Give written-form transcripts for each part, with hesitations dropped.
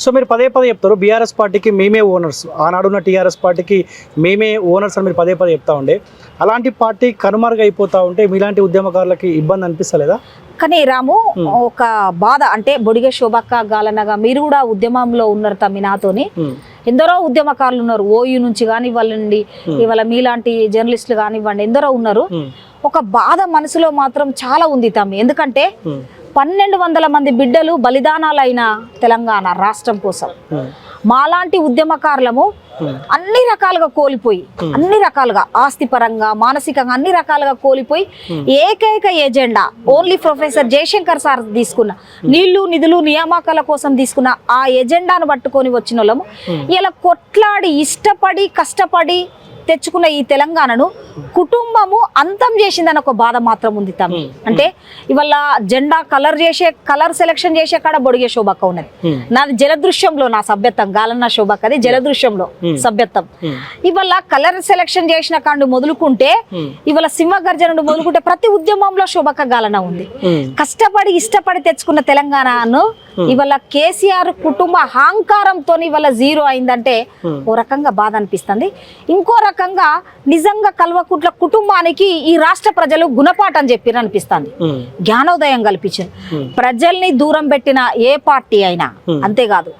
So మీరు పదే పదే చెప్తారు బీఆర్ఎస్ పార్టీకి మేమే ఓనర్స్, ఆనాడున్న టీఆర్ఎస్ పార్టీకి మేమే ఓనర్స్ అని మీరు పదే పదే చెప్తా ఉండే. అలాంటి పార్టీ కనుమరుగైపోతా ఉంటే మీలాంటి ఉద్యమకారులకి ఇబ్బంది అనిపిస్తలేదా? కానీ రాము ఒక బాధ అంటే బొడిగె శోభక్క గాలనగా మీరు కూడా ఉద్యమంలో ఉన్నారు తమ్మి నాతోని. ఎందరో ఉద్యమకారులు ఉన్నారు, ఓయూ నుంచి కానివ్వండి, ఇవాళ మీలాంటి జర్నలిస్టులు కానివ్వండి, ఎందరో ఉన్నారు. ఒక బాధ మనసులో మాత్రం చాలా ఉంది తమ్మి. ఎందుకంటే 1200 మంది బిడ్డలు బలిదానాలైన తెలంగాణ రాష్ట్రం కోసం మాలాంటి ఉద్యమకారులము అన్ని రకాలుగా కోల్పోయి, అన్ని రకాలుగా ఆస్తిపరంగా మానసికంగా అన్ని రకాలుగా కోల్పోయి ఏకైక agenda only professor Jayashankar sir తీసుకున్న నీళ్లు నిధులు నియామకాల కోసం తీసుకున్న ఆ ఎజెండాను పట్టుకొని వచ్చిన వాళ్ళము ఇలా కొట్లాడి ఇష్టపడి కష్టపడి తెచ్చుకున్న ఈ తెలంగాణను కుటుంబము అంతం చేసిందని ఒక బాధ మాత్రం ఉంది తమ్మి. అంటే ఇవాళ జెండా కలర్ సెలెక్షన్ చేసే కాడ బొడిగే శోభక్క ఉన్నది. నాది జలదృశ్యంలో నా సభ్యత్వం, గాలన్న శోభక్కది జలదృశ్యంలో సభ్యత్వం. ఇవాళ కలర్ సెలెక్షన్ చేసిన కాండు మొదలుకుంటే ఇవాళ సింహగర్జనుడు మొదలుకుంటే ప్రతి ఉద్యమంలో శోభక్క గాలన్న ఉంది. కష్టపడి ఇష్టపడి తెచ్చుకున్న తెలంగాణను ఇవాళ కేసీఆర్ కుటుంబ అహంకారంతో ఇవాళ జీరో అయిందంటే ఓ రకంగా బాధ అనిపిస్తుంది. ఇంకో రకంగా నిజంగా కల్వకుంట్ల కుటుంబానికి ఈ రాష్ట్ర ప్రజలు గుణపాఠం చెప్పిరు అనిపిస్తుంది, జ్ఞానోదయం కల్పించారు. ప్రజల్ని దూరం పెట్టిన ఏ పార్టీ అయినా అంతేకాదు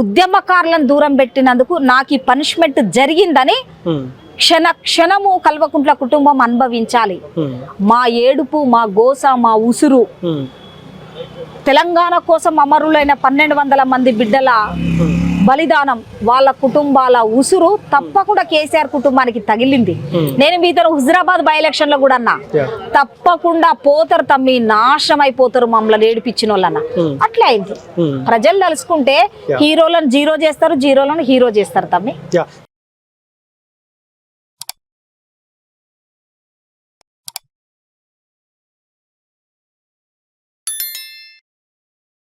ఉద్యమకారులను దూరం పెట్టినందుకు నాకు ఈ పనిష్మెంట్ జరిగిందని క్షణము కల్వకుంట్ల కుటుంబం అనుభవించాలి. మా ఏడుపు, మా గోస, మా ఉసురు తెలంగాణ కోసం అమరులైన 1200 మంది బిడ్డల బలిదానం, వాళ్ళ కుటుంబాల ఉసురు తప్పకుండా కేసీఆర్ కుటుంబానికి తగిలింది. నేను మీతో హుజరాబాద్ బై ఎలక్షన్ లో కూడా అన్నా, తప్పకుండా పోతారు తమ్మి, నాశనం అయిపోతారు మమ్మల్ని ఏడిపించిన వాళ్ళన్న. అట్లా అయింది. ప్రజలు తలుసుకుంటే హీరోలను జీరో చేస్తారు, జీరోలను హీరో చేస్తారు తమ్మి.